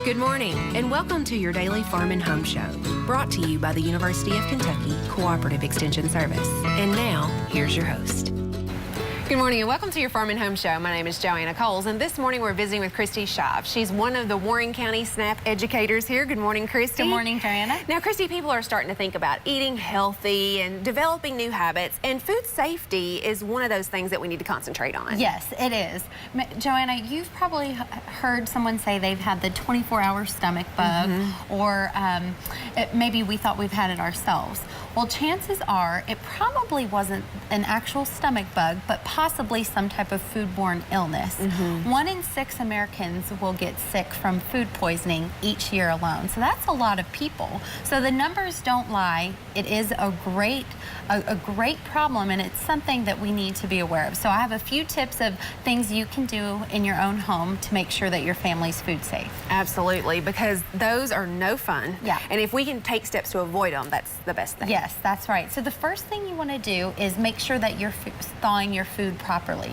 Good morning, and welcome to your daily Farm and Home Show, brought to you by the University of Kentucky Cooperative Extension Service. And now, here's your host. Good morning and welcome to your Farm and Home Show. My name is Joanna Coles, and this morning we're visiting with Kristi Shive. She's one of the Warren County SNAP educators here. Good morning, Kristi. Good morning, Joanna. Now, Kristi, people are starting to think about eating healthy and developing new habits, and food safety is one of those things that we need to concentrate on. Yes, it is. Joanna, you've probably heard someone say they've had the 24-hour stomach bug, or maybe we thought we've had it ourselves. Well, chances are it probably wasn't an actual stomach bug, but possibly some type of foodborne illness. 1 in 6 Americans will get sick from food poisoning each year alone. So that's a lot of people. So the numbers don't lie. It is a great problem, and it's something that we need to be aware of. So I have a few tips of things you can do in your own home to make sure that your family's food safe. Absolutely, because those are no fun. Yeah. And if we can take steps to avoid them, that's the best thing. Yes, that's right. So the first thing you want to do is make sure that you're thawing your food properly.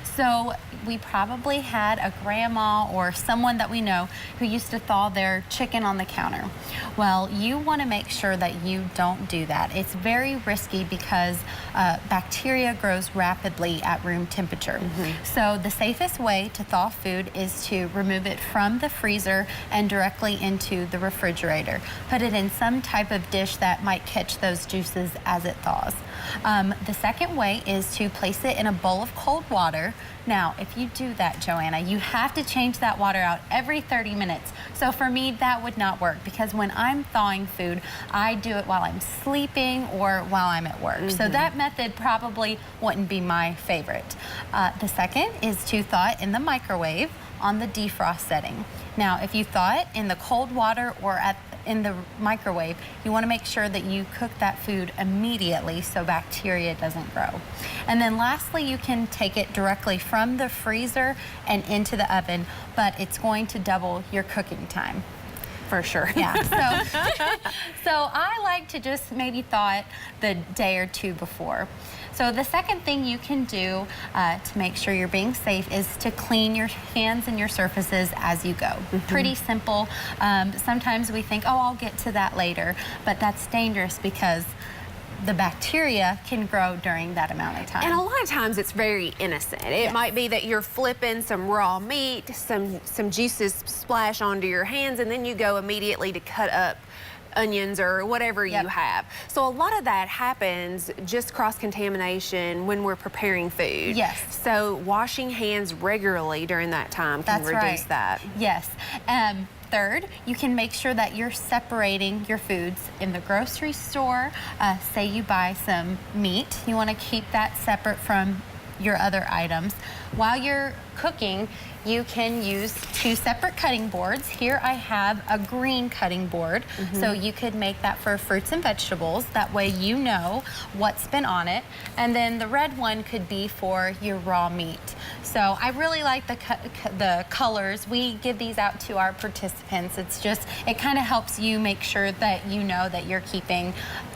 So we probably had a grandma or someone that we know who used to thaw their chicken on the counter. Well, you want to make sure that you don't do that. It's very risky because bacteria grows rapidly at room temperature. So the safest way to thaw food is to remove it from the freezer and directly into the refrigerator. Put it in some type of dish that might catch those juices as it thaws. The second way is to place it in a bowl of cold water. Now, if you do that, Joanna, you have to change that water out every 30 minutes. So for me, that would not work, because when I'm thawing food, I do it while I'm sleeping or while I'm at work. So that method probably wouldn't be my favorite. The second is to thaw it in the microwave on the defrost setting. Now, if you thaw it in the cold water or in the microwave, you want to make sure that you cook that food immediately so bacteria doesn't grow. And then lastly, you can take it directly from the freezer and into the oven, but it's going to double your cooking time. For sure. Yeah. So I like to just maybe thaw it the day or two before. So the second thing you can do to make sure you're being safe is to clean your hands and your surfaces as you go. Pretty simple. Sometimes we think, oh, I'll get to that later, but that's dangerous because the bacteria can grow during that amount of time. And a lot of times it's very innocent. It might be that you're flipping some raw meat, some juices splash onto your hands, and then you go immediately to cut up onions or whatever you have. So a lot of that happens just cross-contamination when we're preparing food. Yes. So washing hands regularly during that time can reduce that. Yes. Third, you can make sure that you're separating your foods in the grocery store. Say you buy some meat, you want to keep that separate from your other items. While you're cooking, you can use 2 separate cutting boards. Here I have a green cutting board, so you could make that for fruits and vegetables. That way you know what's been on it. And then the red one could be for your raw meat. So I really like the colors. We give these out to our participants. It kind of helps you make sure that you know that you're keeping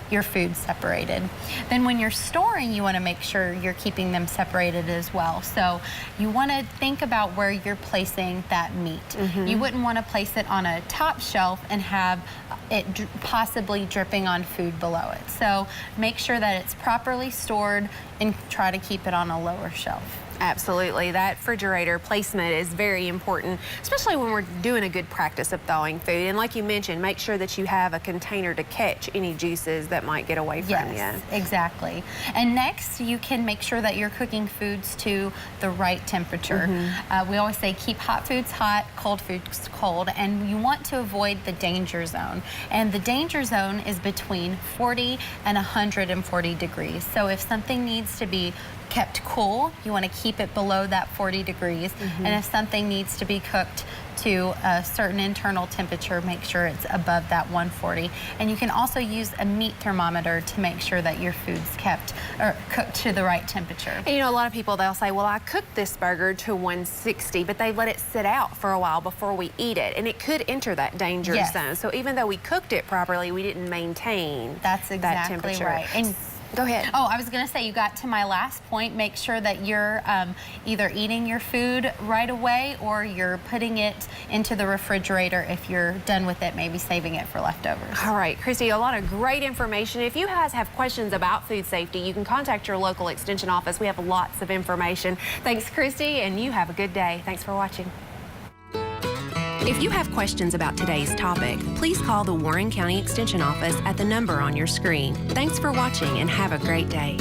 your food separated. Then when you're storing, you want to make sure you're keeping them separated as well. So you want to think about where you're placing that meat. You wouldn't want to place it on a top shelf and have it possibly dripping on food below it. So make sure that it's properly stored and try to keep it on a lower shelf. Absolutely. That refrigerator placement is very important, especially when we're doing a good practice of thawing food. And like you mentioned, make sure that you have a container to catch any juices that might get away from you. Yes, exactly. And next, you can make sure that you're cooking foods to the right temperature. We always say keep hot foods hot, cold foods cold, and you want to avoid the danger zone. And the danger zone is between 40 and 140 degrees. So if something needs to be kept cool, you want to keep it below that 40 degrees. And if something needs to be cooked to a certain internal temperature, make sure it's above that 140. And you can also use a meat thermometer to make sure that your food's kept or cooked to the right temperature. And you know, a lot of people, they'll say, well, I cooked this burger to 160, but they let it sit out for a while before we eat it, and it could enter that danger zone. So even though we cooked it properly, we didn't maintain That's exactly that temperature. right. And Go ahead. Oh, I was going to say, you got to my last point. Make sure that you're either eating your food right away or you're putting it into the refrigerator if you're done with it, maybe saving it for leftovers. All right, Kristi, a lot of great information. If you guys have questions about food safety, you can contact your local extension office. We have lots of information. Thanks, Kristi, and you have a good day. Thanks for watching. If you have questions about today's topic, please call the Warren County Extension Office at the number on your screen. Thanks for watching and have a great day.